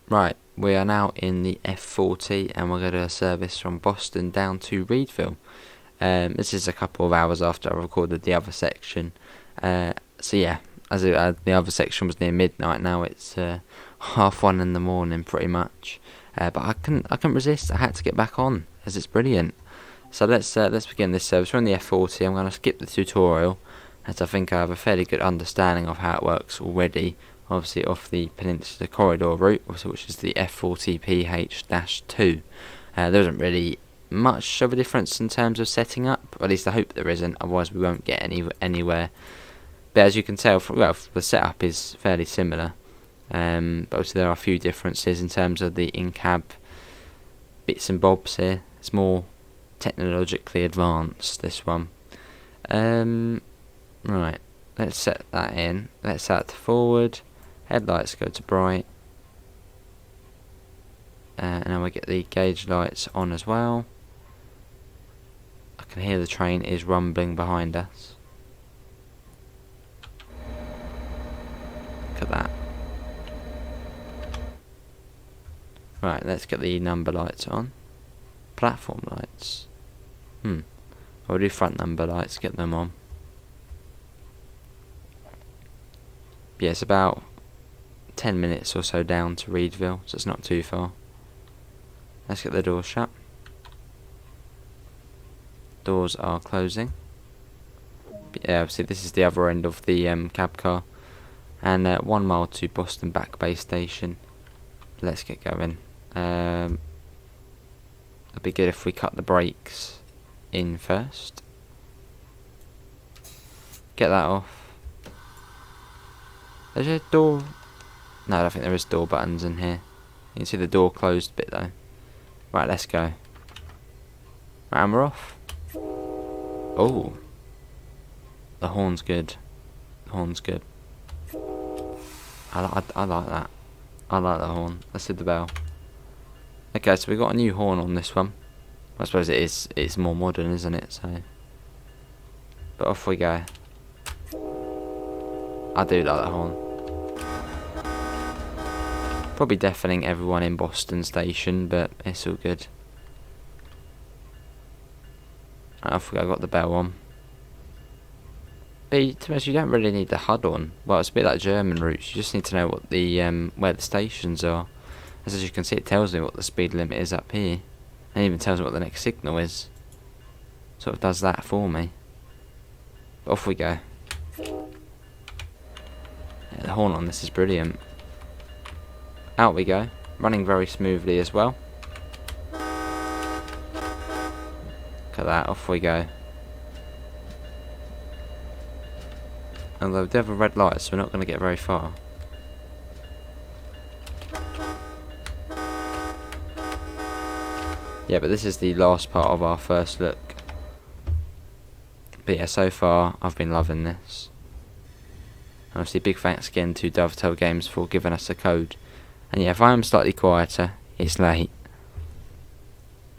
Right, we are now in the F40 and we're going to do a service from Boston down to Readville. This is a couple of hours after I recorded the other section. So yeah, as the other section was near midnight, now it's 1:30 in the morning pretty much. But I couldn't resist. I had to get back on as it's brilliant. So let's begin this service. We're on the F40. I'm going to skip the tutorial as I think I have a fairly good understanding of how it works already. Obviously off the Peninsula Corridor route, which is the F40PH-2. There isn't really much of a difference in terms of setting up, or at least I hope there isn't, otherwise we won't get anywhere. But as you can tell, the setup is fairly similar, but obviously there are a few differences in terms of the in-cab bits and bobs here. It's more technologically advanced, this one. Right, let's set that in. Let's set it to forward. Headlights go to bright, and then we get the gauge lights on as well. I can hear the train is rumbling behind us. Look at that. Right, let's get the number lights on. Platform lights. I'll do front number lights, get them on. Yeah, it's about 10 minutes or so down to Reedville, so it's not too far. Let's get the doors shut. Doors are closing. But yeah, obviously this is the other end of the cab car. And 1 mile to Boston Back Bay Station. Let's get going. It'd be good if we cut the brakes in first. Get that off. There's a door. No, I don't think there is door buttons in here. You can see the door closed bit though. Right, let's go. Right, and we're off. Oh. The horn's good. The horn's good. I like that. I like the horn. Let's hit the bell. Okay, so we got a new horn on this one. I suppose it's more modern, isn't it? So, but off we go. I do like that horn. Probably deafening everyone in Boston Station, but it's all good. Right, off we go. Got the bell on. But to be honest, you don't really need the HUD on. Well, it's a bit like German routes. You just need to know what the where the stations are. As you can see, it tells me what the speed limit is up here, and even tells me what the next signal is. Sort of does that for me. But off we go. Yeah, the horn on this is brilliant. Out we go, running very smoothly as well. Look at that, off we go. Although we do have a red light, so we're not going to get very far. Yeah, but this is the last part of our first look. But yeah, so far I've been loving this. And obviously big thanks again to Dovetail Games for giving us a code. And yeah, if I am slightly quieter, it's late.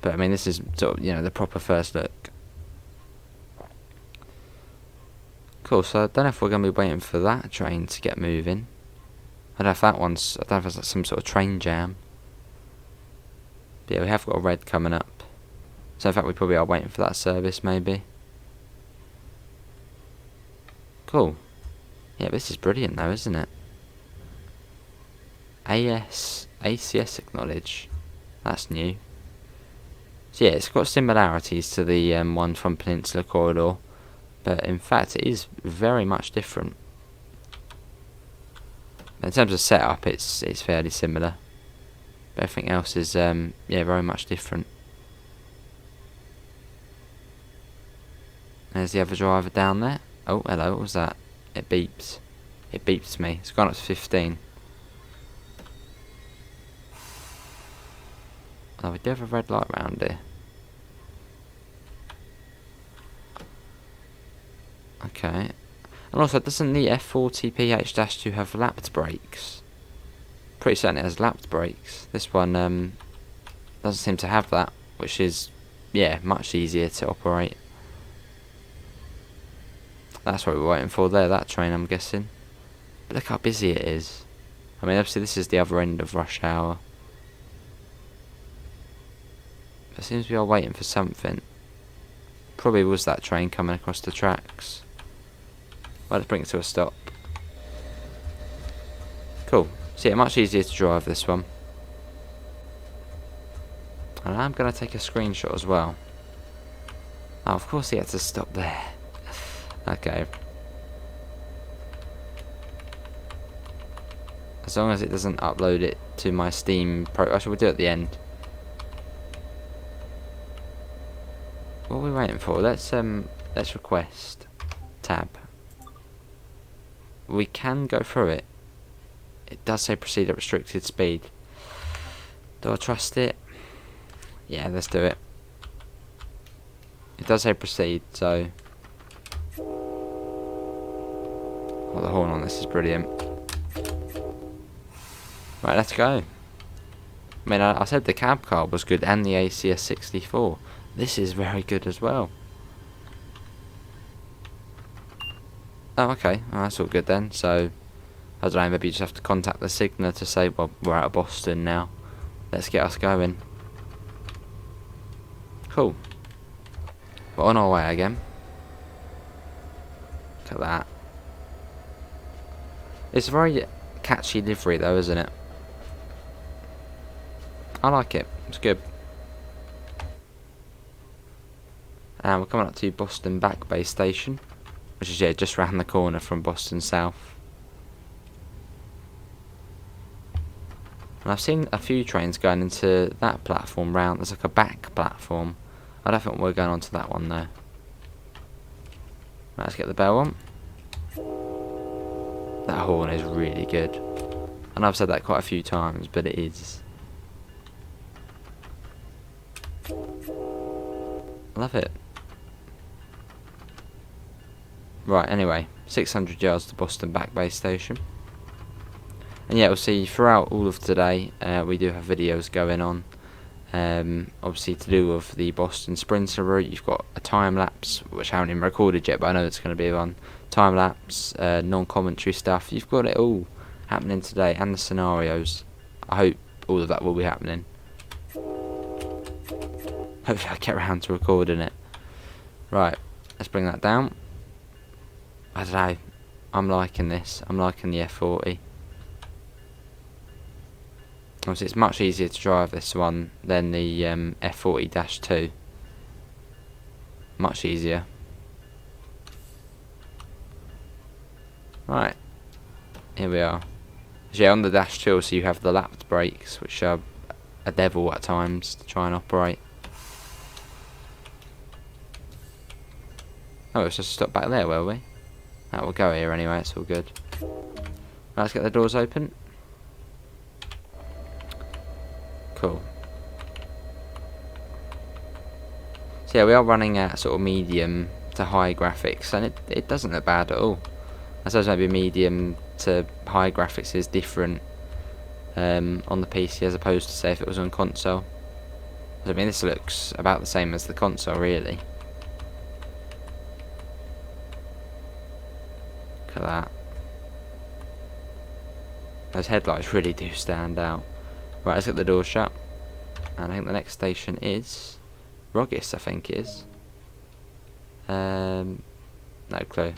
But I mean, this is sort of, the proper first look. Cool, so I don't know if we're going to be waiting for that train to get moving. I don't know if I don't know if it's like some sort of train jam. But yeah, we have got a red coming up. So in fact we probably are waiting for that service maybe. Cool. Yeah, this is brilliant though, isn't it? ACS acknowledge. That's new. So yeah, it's got similarities to the one from Peninsula Corridor, but in fact it is very much different. In terms of setup, it's fairly similar. But everything else is yeah, very much different. There's the other driver down there. Oh, hello, what was that? It beeps. It beeps me. It's gone up to 15. Oh, we do have a red light round here. Okay. And also, doesn't the F40PH-2 have lapped brakes? Pretty certain it has lapped brakes. This one doesn't seem to have that, which is, yeah, much easier to operate. That's what we're waiting for there, that train, I'm guessing. But look how busy it is. I mean, obviously this is the other end of rush hour. It seems we are waiting for something. Probably was that train coming across the tracks. Well, let's bring it to a stop. Cool. So yeah, much easier to drive this one. And I'm going to take a screenshot as well. Oh, of course he had to stop there. Okay. As long as it doesn't upload it to my Steam Pro... Actually, we'll do it at the end. What are we waiting for? Let's request. Tab. We can go through it. It does say proceed at restricted speed. Do I trust it? Yeah, let's do it. It does say proceed, so... Oh, the horn on this is brilliant. Right, let's go. I mean, I said the cab car was good and the ACS 64. This is very good as well. Oh, okay. Oh, that's all good then. So, I don't know, maybe you just have to contact the signaller to say, well, we're out of Boston now. Let's get us going. Cool. We're on our way again. Look at that. It's a very catchy livery though, isn't it? I like it. It's good. And we're coming up to Boston Back Bay Station, which is, yeah, just round the corner from Boston South. And I've seen a few trains going into that platform round. There's like a back platform. I don't think we're going onto that one though. Right, let's get the bell on. That horn is really good. And I've said that quite a few times, but it is. Love it. Right, anyway, 600 yards to Boston Back Bay Station. And yeah, we'll see throughout all of today, we do have videos going on. Obviously to do with the Boston Sprinter route, you've got a time lapse, which I haven't even recorded yet, but I know it's going to be on. Time lapse, non-commentary stuff, you've got it all happening today, and the scenarios. I hope all of that will be happening. Hopefully I get around to recording it. Right, let's bring that down. I don't know, I'm liking this, I'm liking the F40. Obviously it's much easier to drive this one than the F40-2. Much easier. Right, here we are. So yeah, on the dash 2, so you have the lapped brakes, which are a devil at times to try and operate. Oh, it's just stop back there, will we? That will go here anyway, it's all good. Right, let's get the doors open. Cool. So yeah, we are running at sort of medium to high graphics, and it doesn't look bad at all. I suppose maybe medium to high graphics is different on the PC as opposed to, say, if it was on console. I mean, this looks about the same as the console, really. Look at that. Those headlights really do stand out. Right, let's get the door shut. And I think the next station is Roggis, I think it is. No clue.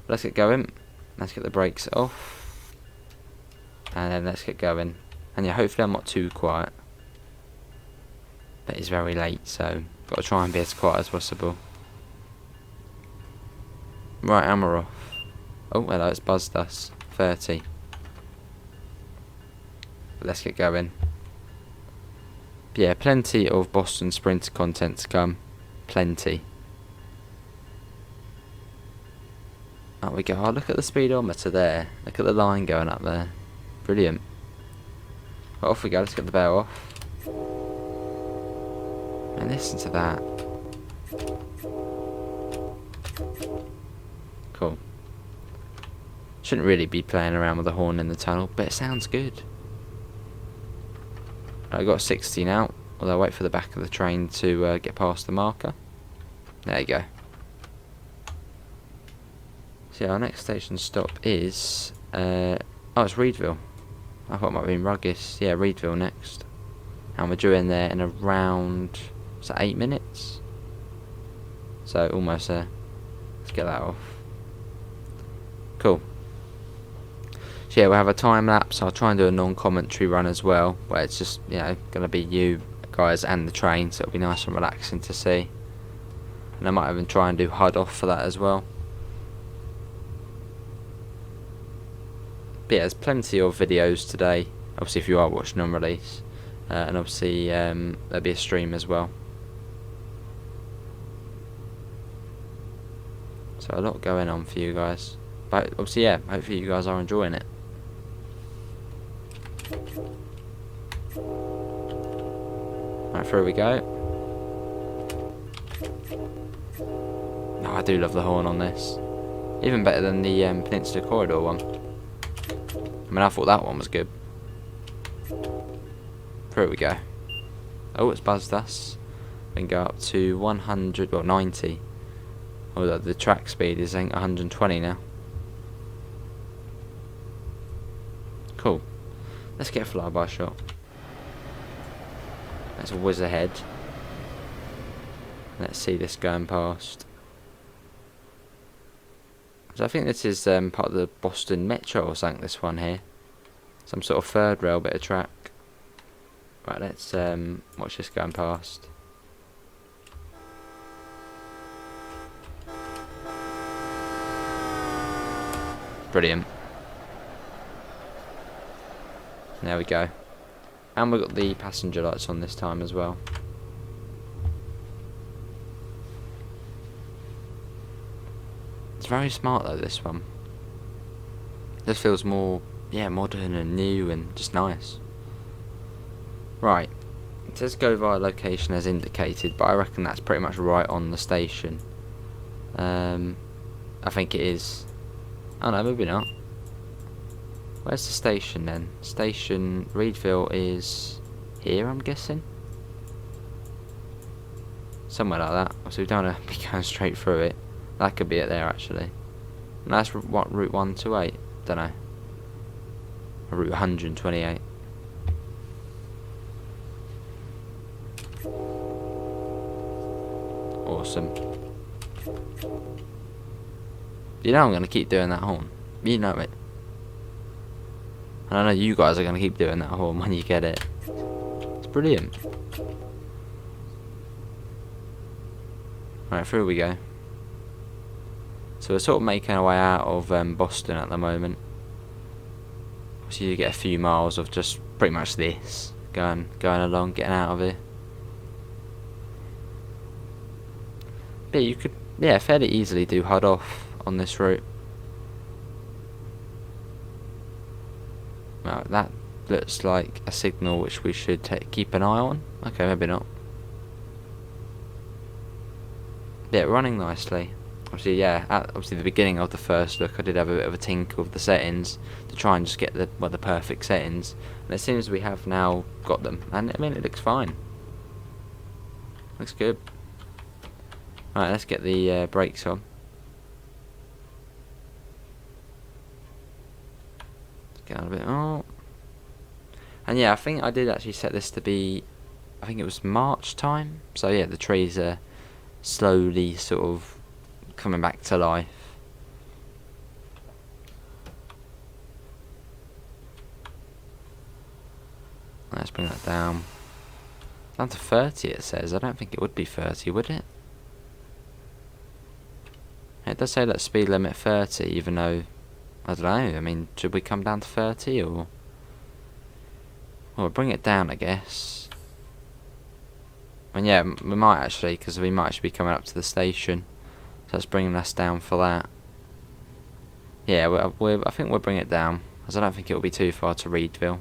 Let's get going. Let's get the brakes off. And then let's get going. And yeah, hopefully I'm not too quiet. But it's very late, so got to try and be as quiet as possible. Right, and we're off. Oh, hello, it's buzzed us. 30. Let's get going. Yeah, plenty of Boston Sprinter content to come. Plenty. Up we go. Oh, look at the speedometer there. Look at the line going up there. Brilliant. Well, off we go. Let's get the bell off. And listen to that. Cool. Shouldn't really be playing around with the horn in the tunnel, but it sounds good. I got 60 now, although I wait for the back of the train to get past the marker. There you go. So yeah, our next station stop is... oh, it's Readville. I thought it might be in Ruggis. Yeah, Readville next. And we're due in there in around, is that 8 minutes? So almost there. Let's get that off. Cool. So yeah, we'll have a time lapse. I'll try and do a non-commentary run as well, where it's just, you know, going to be you guys and the train, so it'll be nice and relaxing to see. And I might even try and do HUD off for that as well. But yeah, there's plenty of videos today, obviously if you are watching on release. And obviously there'll be a stream as well. So a lot going on for you guys. But obviously, yeah, hopefully you guys are enjoying it. Right, through we go. Oh, I do love the horn on this. Even better than the Peninsula Corridor one. I mean, I thought that one was good. Through we go. Oh, it's buzzed us. We can go up to 100, well 90. Although the track speed is 120 now. Cool. Let's get a flyby shot. Let's whiz ahead. Let's see this going past. So I think this is part of the Boston Metro or something, this one here. Some sort of third rail bit of track. Right, let's watch this going past. Brilliant. There we go. And we've got the passenger lights on this time as well. It's very smart though, this one. This feels more, yeah, modern and new and just nice. Right, it says go via location as indicated, but I reckon that's pretty much right on the station. I think it is. Oh no, maybe not. Where's the station then? Station Readville is here, I'm guessing. Somewhere like that. So we don't want to be going straight through it. That could be it there actually. And that's what, Route 128? Don't know. Or Route 128. Awesome. You know I'm going to keep doing that horn. You know it. And I know you guys are going to keep doing that horn when you get it. It's brilliant. Right, through we go. So we're sort of making our way out of Boston at the moment. So you get a few miles of just pretty much this. Going along, getting out of here. But you could, yeah, fairly easily do HUD off on this route. Well, that looks like a signal which we should keep an eye on. Okay, maybe not. Yeah, running nicely. Obviously, yeah, at obviously the beginning of the first look I did have a bit of a tinkle with the settings to try and just get the perfect settings, and it seems we have now got them, and I mean it looks fine. Looks good. Alright, let's get the brakes on. Let's get on a bit. Oh. And yeah, I think I did actually set this to be, I think it was March time. So yeah, the trees are slowly sort of coming back to life. Let's bring that down. Down to 30 it says. I don't think it would be 30, would it? It does say that speed limit 30, even though, I don't know, I mean, should we come down to 30 or... Well, bring it down, I guess. And yeah, we might actually, because we might actually be coming up to the station. So let's bring us down for that. Yeah, I think we'll bring it down, because I don't think it'll be too far to Readville.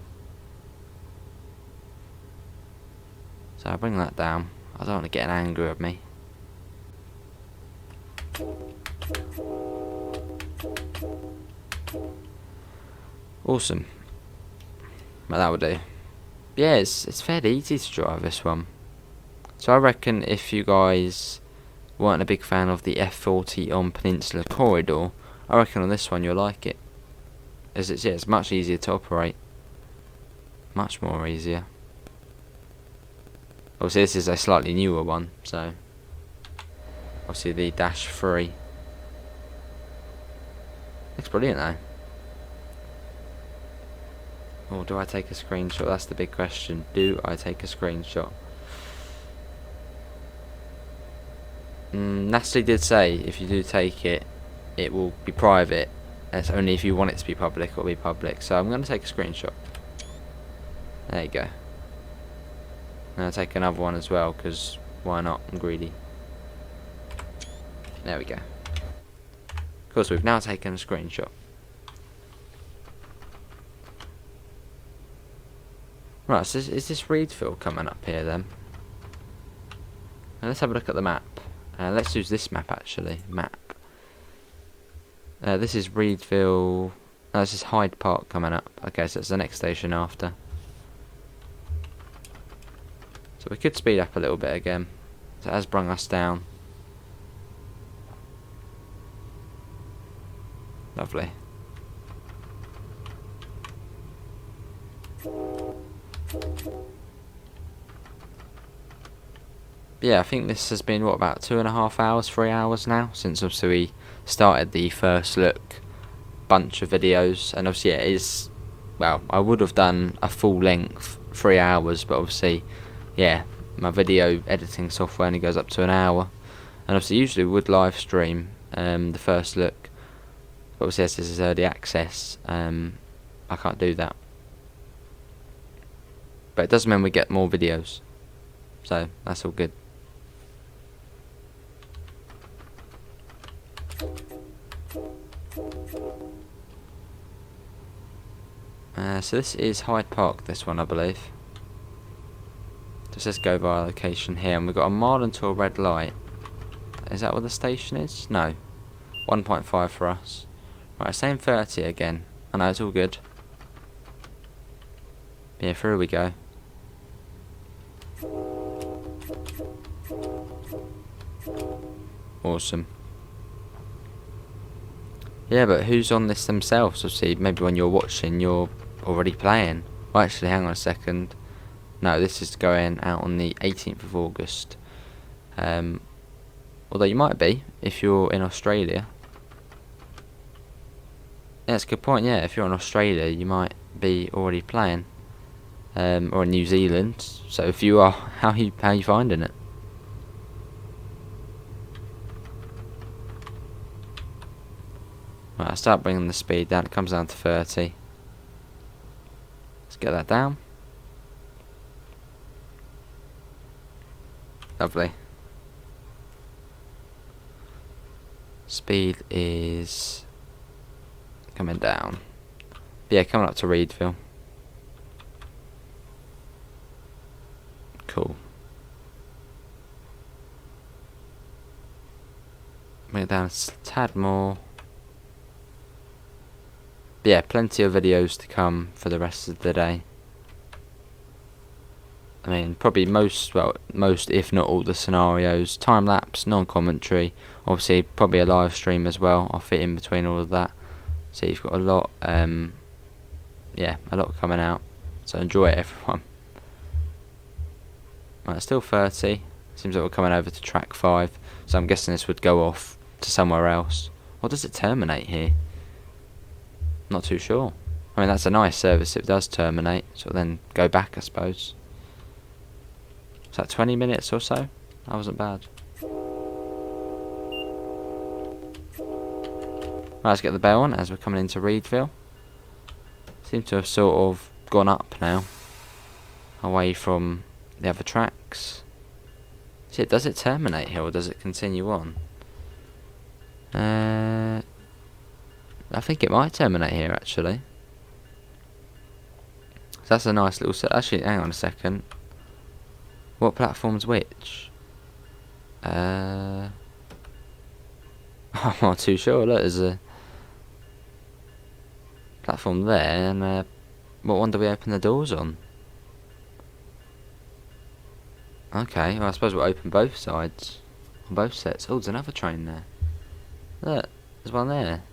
So I'll bring that down. I don't want to get an anger at me. Awesome. Well, that would do. Yeah, it's fairly easy to drive this one. So I reckon if you guys weren't a big fan of the F40 on Peninsula Corridor, I reckon on this one you'll like it. As it's much easier to operate. much more easier. Obviously this is a slightly newer one, so obviously the dash 3 looks brilliant though. Or do I take a screenshot? That's the big question. Do I take a screenshot? Natalie did say if you do take it, it will be private. It's only if you want it to be public, it'll be public. So I'm going to take a screenshot. There you go. And I'll take another one as well, because why not? I'm greedy. There we go. Of course, we've now taken a screenshot. Right, so is this Readville coming up here then? Now let's have a look at the map. Let's use this map actually. Map. This is Readville. No, this is Hyde Park coming up. Okay, so it's the next station after. So we could speed up a little bit again. So it has brung us down. Lovely. Yeah, I think this has been, what, about 2.5 hours, 3 hours now, since obviously we started the first look bunch of videos. And obviously it is, well, I would have done a full length 3 hours, but obviously, yeah, my video editing software only goes up to an hour. And obviously usually we would live stream the first look, but obviously as this is early access, I can't do that. But it does mean we get more videos, so that's all good. So this is Hyde Park, this one I believe. Just let's go via location here, and we've got a mile until a red light. Is that what the station is? No. 1.5 for us. Right, same 30 again. I know, it's all good. Yeah, through we go. Awesome. Yeah, but who's on this themselves? Obviously, maybe when you're watching, you're already playing. Well, actually, hang on a second. No, this is going out on the 18th of August. Although you might be, if you're in Australia. Yeah, that's a good point, yeah. If you're in Australia, you might be already playing. Or in New Zealand. So if you are, how you finding it? Right, I start bringing the speed down. It comes down to 30. Let's get that down. Lovely. Speed is coming down. Yeah, coming up to Reedville. Cool. Bring it down a tad more. But yeah, plenty of videos to come for the rest of the day. I mean, probably most if not all the scenarios, time lapse, non-commentary, obviously probably a live stream as well. I'll fit in between all of that. So you've got a lot, yeah, a lot coming out. So enjoy it, everyone. Right, still 30. Seems like we're coming over to track 5. So I'm guessing this would go off to somewhere else. Or does it terminate here? Not too sure. I mean, that's a nice service if it does terminate. So then go back, I suppose. Is that 20 minutes or so? That wasn't bad. Right, let's get the bell on as we're coming into Reedville. Seem to have sort of gone up now. Away from the other tracks. See, does it terminate here or does it continue on? I think it might terminate here actually. So that's a nice little set. Actually, hang on a second. What platform's which? I'm not too sure. Look, there's a platform there, and what one do we open the doors on? Okay, well I suppose we'll open both sides on both sets. Oh, there's another train there. Look, there's one there.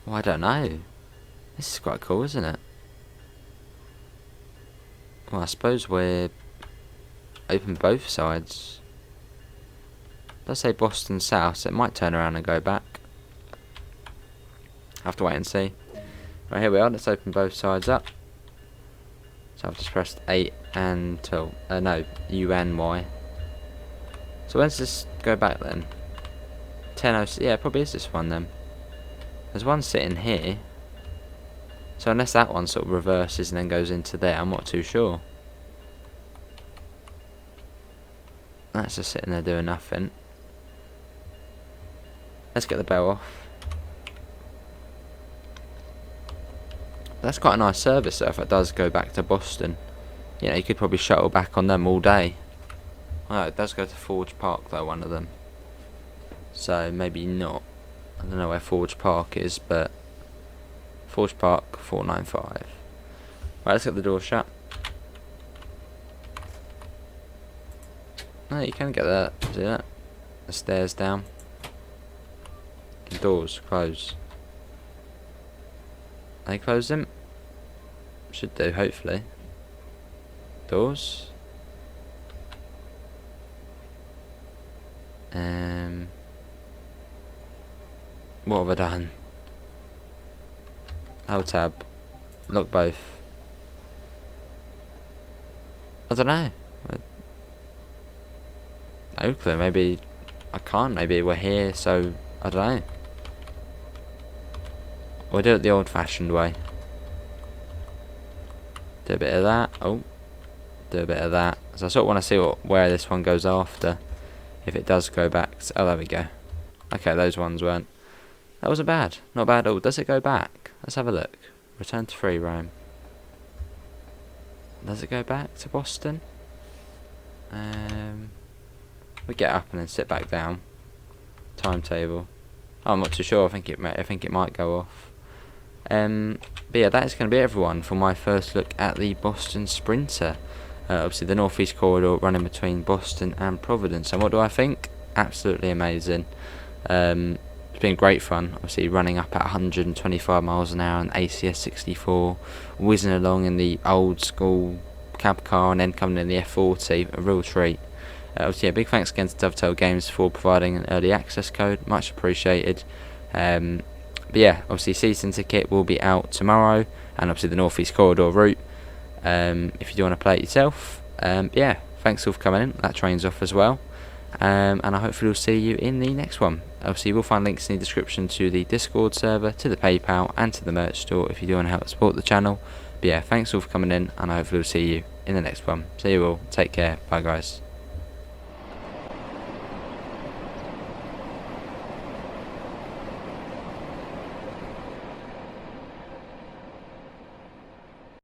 Well, I don't know. This is quite cool, isn't it? Well, I suppose we're open both sides. Let's say Boston South, so it might turn around and go back. Have to wait and see. Right, here we are. Let's open both sides up. So I've just pressed 8 and till no, U N Y. So when's this go back then? 10:06. Yeah, it probably is this one then. There's one sitting here. So unless that one sort of reverses and then goes into there, I'm not too sure. That's just sitting there doing nothing. Let's get the bell off. That's quite a nice service though, if it does go back to Boston. You know, you could probably shuttle back on them all day. Oh, it does go to Forge Park though, one of them. So maybe not. I don't know where Forge Park is, but Forge Park 495. Right, let's get the door shut. No, you can get that. See that? The stairs down. The doors close. They close them? Should do, hopefully. Doors. What have I done? Hold tab. Lock both. I don't know. No clue. Maybe I can't. Maybe we're here, so I don't know. We'll do it the old-fashioned way. Do a bit of that. Oh, do a bit of that. So I sort of want to see where this one goes after. If it does go back. Oh, there we go. Okay, those ones weren't. That wasn't bad. Not bad at all. Does it go back? Let's have a look. Return to free roam. Does it go back to Boston? We get up and then sit back down. Timetable. Oh, I'm not too sure. I think it might go off. But yeah, that is going to be everyone for my first look at the Boston Sprinter. Obviously, the North East Corridor running between Boston and Providence. And what do I think? Absolutely amazing. It's been great fun. Obviously, running up at 125 miles an hour on ACS 64, whizzing along in the old school cab car, and then coming in the F40. A real treat. Obviously, yeah, big thanks again to Dovetail Games for providing an early access code. Much appreciated. But yeah, obviously season ticket will be out tomorrow, and obviously the North East Corridor route, if you do want to play it yourself. Yeah, thanks all for coming in. That train's off as well, and I hopefully will see you in the next one. Obviously you will find links in the description to the Discord server, to the PayPal, and to the merch store if you do want to help support the channel. But yeah, thanks all for coming in, and I hopefully will see you in the next one. See you all, take care, bye guys.